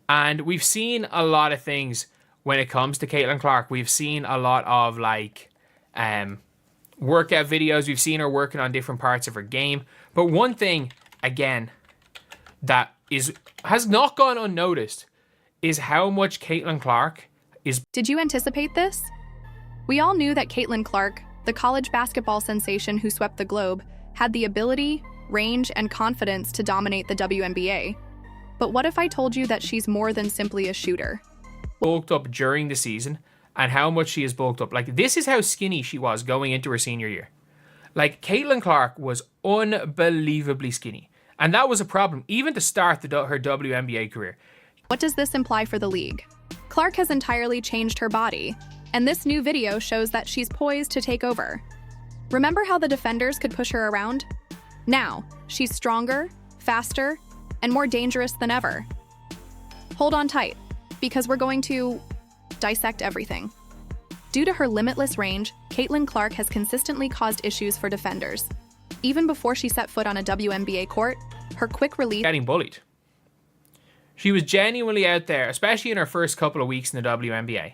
And we've seen a lot of things when it comes to CaitlinClark. We've seen a lot of like workout videos. We've seen her working on different parts of her game. But one thing, again, that has not gone unnoticed is how much CaitlinClark is... Did you anticipate this? We all knew that CaitlinClark, the college basketball sensation who swept the globe, had the ability, range, and confidence to dominate the WNBA. But what if I told you that she's more than simply a shooter? Bulked up during the season, and how much she has bulked up. Like, this is how skinny she was going into her senior year. Like, CaitlinClark was unbelievably skinny. And that was a problem, even to start her WNBA career. What does this imply for the league? Clark has entirely changed her body, and this new video shows that she's poised to take over. Remember how the defenders could push her around? Now, she's stronger, faster, and more dangerous than ever. Hold on tight, because we're going to dissect everything. Due to her limitless range, CaitlinClark has consistently caused issues for defenders. Even before she set foot on a WNBA court, her quick release... Getting bullied. She was genuinely out there, especially in her first couple of weeks in the WNBA.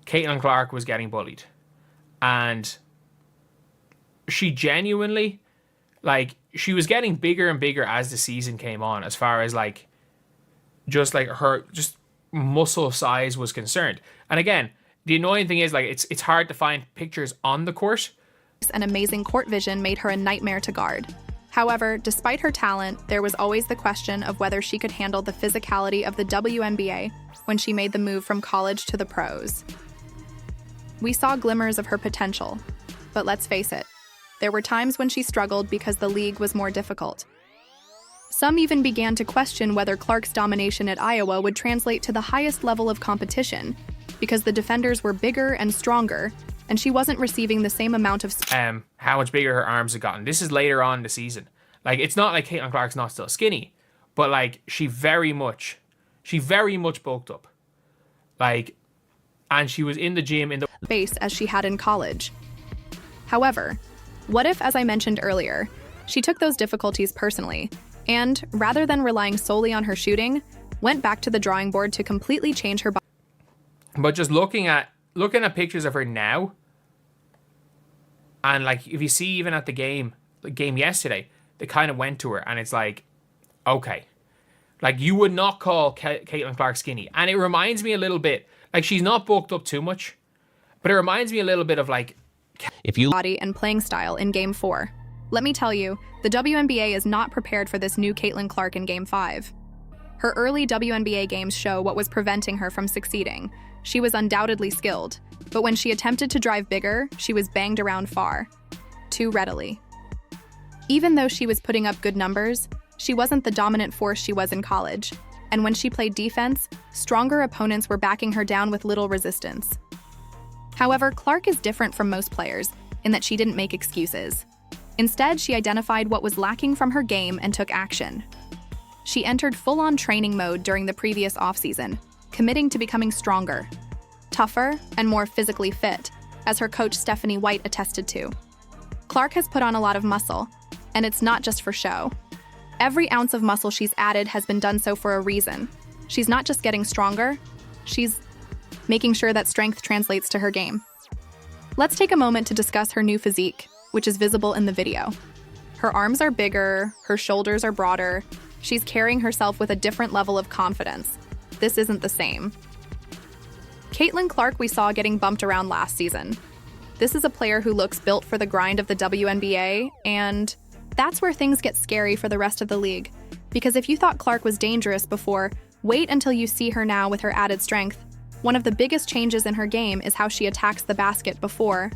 CaitlinClark was getting bullied. And she genuinely, like, she was getting bigger and bigger as the season came on, as far as, like, just, like, her, just muscle size was concerned. And again, the annoying thing is, like, it's hard to find pictures on the court. And amazing court vision made her a nightmare to guard. However, despite her talent, there was always the question of whether she could handle the physicality of the WNBA when she made the move from college to the pros. We saw glimmers of her potential, but let's face it, there were times when she struggled because the league was more difficult. Some even began to question whether Clark's domination at Iowa would translate to the highest level of competition, because the defenders were bigger and stronger, and she wasn't receiving the same amount of... How much bigger her arms had gotten. This is later on in the season. Like, it's not like CaitlinClark's not still skinny, but, like, she very much bulked up. Like, and she was in the gym in the... ...base as she had in college. However, what if, as I mentioned earlier, she took those difficulties personally, and, rather than relying solely on her shooting, went back to the drawing board to completely change her body? But just looking at pictures of her now, and like if you see even at the game yesterday, they kind of went to her, and it's like, okay, like you would not call CaitlinClark skinny, and it reminds me a little bit, like she's not bulked up too much, but it reminds me a little bit of like if you body and playing style in Game 4. Let me tell you, the WNBA is not prepared for this new CaitlinClark in Game 5. Her early WNBA games show what was preventing her from succeeding. She was undoubtedly skilled, but when she attempted to drive bigger, she was banged around far, too readily. Even though she was putting up good numbers, she wasn't the dominant force she was in college, and when she played defense, stronger opponents were backing her down with little resistance. However, Clark is different from most players in that she didn't make excuses. Instead, she identified what was lacking from her game and took action. She entered full-on training mode during the previous offseason, committing to becoming stronger, tougher, and more physically fit, as her coach Stephanie White attested to. Clark has put on a lot of muscle, and it's not just for show. Every ounce of muscle she's added has been done so for a reason. She's not just getting stronger, she's making sure that strength translates to her game. Let's take a moment to discuss her new physique, which is visible in the video. Her arms are bigger, her shoulders are broader, she's carrying herself with a different level of confidence. This isn't the same. CaitlinClark we saw getting bumped around last season. This is a player who looks built for the grind of the WNBA, and that's where things get scary for the rest of the league. Because if you thought Clark was dangerous before, wait until you see her now with her added strength. One of the biggest changes in her game is how she attacks the basket before.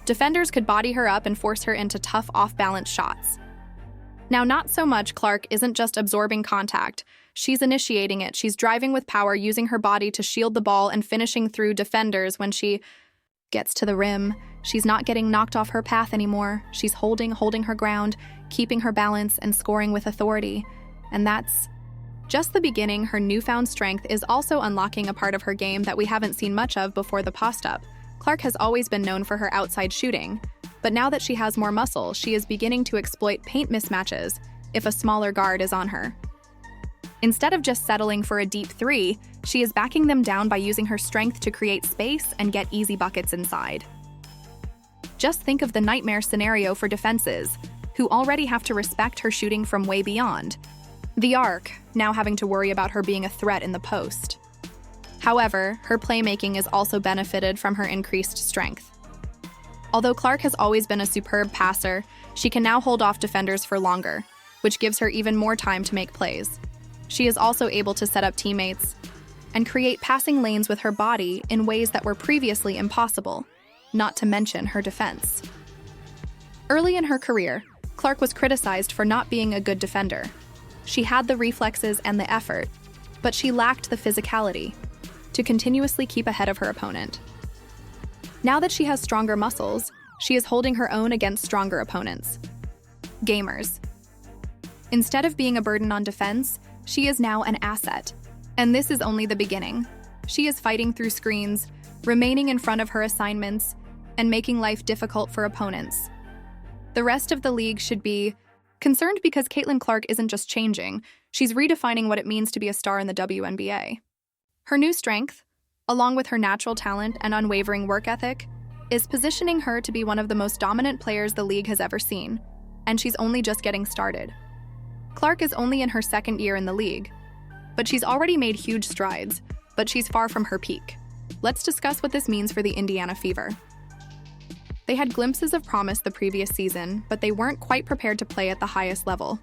Defenders could body her up and force her into tough off-balance shots. Now, not so much. Clark isn't just absorbing contact. She's initiating it. She's driving with power, using her body to shield the ball and finishing through defenders when she gets to the rim. She's not getting knocked off her path anymore. She's holding her ground, keeping her balance, and scoring with authority. And that's just the beginning. Her newfound strength is also unlocking a part of her game that we haven't seen much of before the post-up. Clark has always been known for her outside shooting, but now that she has more muscle, she is beginning to exploit paint mismatches if a smaller guard is on her. Instead of just settling for a deep three, she is backing them down by using her strength to create space and get easy buckets inside. Just think of the nightmare scenario for defenses, who already have to respect her shooting from way beyond. The arc, now having to worry about her being a threat in the post. However, her playmaking is also benefited from her increased strength. Although Clark has always been a superb passer, she can now hold off defenders for longer, which gives her even more time to make plays. She is also able to set up teammates and create passing lanes with her body in ways that were previously impossible, not to mention her defense. Early in her career, Clark was criticized for not being a good defender. She had the reflexes and the effort, but she lacked the physicality to continuously keep ahead of her opponent. Now that she has stronger muscles, she is holding her own against stronger opponents. Gamers. Instead of being a burden on defense, she is now an asset. And this is only the beginning. She is fighting through screens, remaining in front of her assignments, and making life difficult for opponents. The rest of the league should be concerned because CaitlinClark isn't just changing, she's redefining what it means to be a star in the WNBA. Her new strength, along with her natural talent and unwavering work ethic, is positioning her to be one of the most dominant players the league has ever seen, and she's only just getting started. Clark is only in her second year in the league, but she's already made huge strides, but she's far from her peak. Let's discuss what this means for the Indiana Fever. They had glimpses of promise the previous season, but they weren't quite prepared to play at the highest level.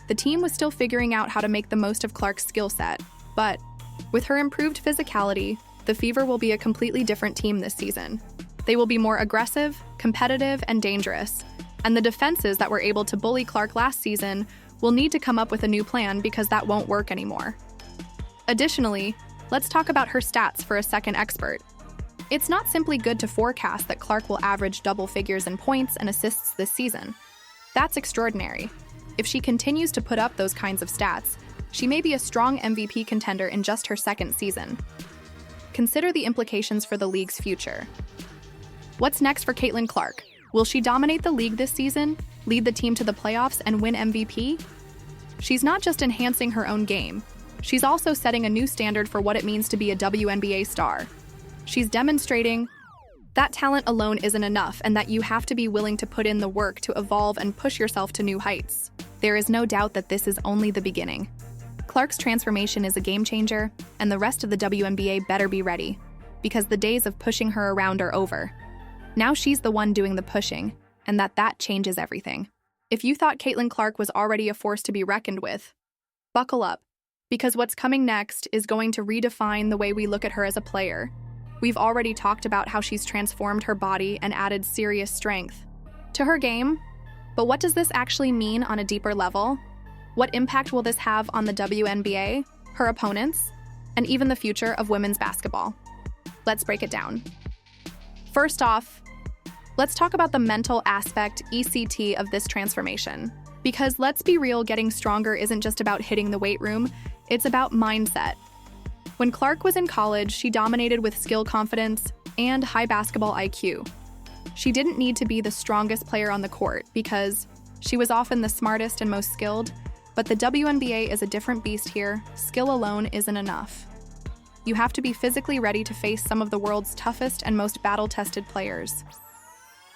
The team was still figuring out how to make the most of Clark's skill set, but with her improved physicality, the Fever will be a completely different team this season. They will be more aggressive, competitive, and dangerous, and the defenses that were able to bully Clark last season will need to come up with a new plan because that won't work anymore. Additionally, let's talk about her stats for a second expert. It's not simply good to forecast that Clark will average double figures in points and assists this season. That's extraordinary. If she continues to put up those kinds of stats, she may be a strong MVP contender in just her second season. Consider the implications for the league's future. What's next for CaitlinClark? Will she dominate the league this season, lead the team to the playoffs, and win MVP? She's not just enhancing her own game, she's also setting a new standard for what it means to be a WNBA star. She's demonstrating that talent alone isn't enough and that you have to be willing to put in the work to evolve and push yourself to new heights. There is no doubt that this is only the beginning. Clark's transformation is a game changer, and the rest of the WNBA better be ready, because the days of pushing her around are over. Now she's the one doing the pushing, and that changes everything. If you thought CaitlinClark was already a force to be reckoned with, buckle up, because what's coming next is going to redefine the way we look at her as a player. We've already talked about how she's transformed her body and added serious strength to her game, but what does this actually mean on a deeper level? What impact will this have on the WNBA, her opponents, and even the future of women's basketball? Let's break it down. First off, let's talk about the mental aspect, ECT, of this transformation. Because let's be real, getting stronger isn't just about hitting the weight room, it's about mindset. When Clark was in college, she dominated with skill confidence and high basketball IQ. She didn't need to be the strongest player on the court because she was often the smartest and most skilled, but the WNBA is a different beast here. Skill alone isn't enough. You have to be physically ready to face some of the world's toughest and most battle-tested players.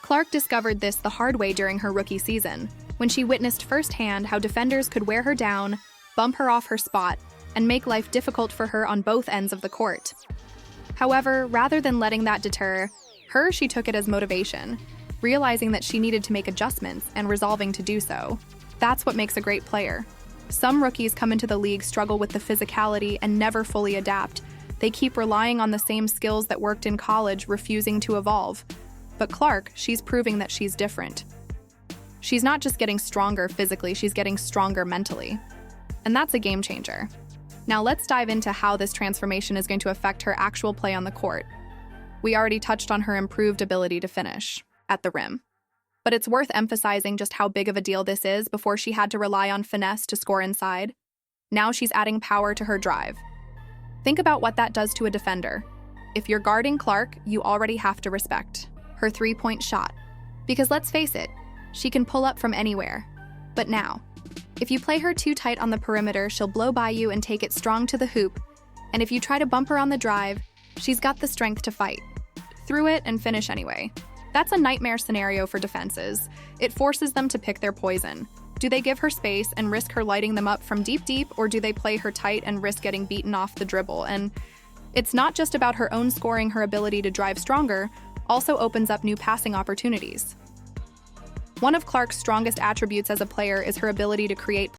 Clark discovered this the hard way during her rookie season, when she witnessed firsthand how defenders could wear her down, bump her off her spot, and make life difficult for her on both ends of the court. However, rather than letting that deter her, she took it as motivation, realizing that she needed to make adjustments and resolving to do so. That's what makes a great player. Some rookies come into the league, struggle with the physicality, and never fully adapt. They keep relying on the same skills that worked in college, refusing to evolve. But Clark, she's proving that she's different. She's not just getting stronger physically, she's getting stronger mentally. And that's a game changer. Now let's dive into how this transformation is going to affect her actual play on the court. We already touched on her improved ability to finish at the rim. But it's worth emphasizing just how big of a deal this is. Before she had to rely on finesse to score inside. Now she's adding power to her drive. Think about what that does to a defender. If you're guarding Clark, you already have to respect her three-point shot. Because let's face it, she can pull up from anywhere. But now, If you play her too tight on the perimeter, she'll blow by you and take it strong to the hoop. And if you try to bump her on the drive, she's got the strength to fight through it and finish anyway. That's a nightmare scenario for defenses. It forces them to pick their poison. Do they give her space and risk her lighting them up from deep, or do they play her tight and risk getting beaten off the dribble? And it's not just about her own scoring. Her ability to drive stronger also opens up new passing opportunities. One of Clark's strongest attributes as a player is her ability to create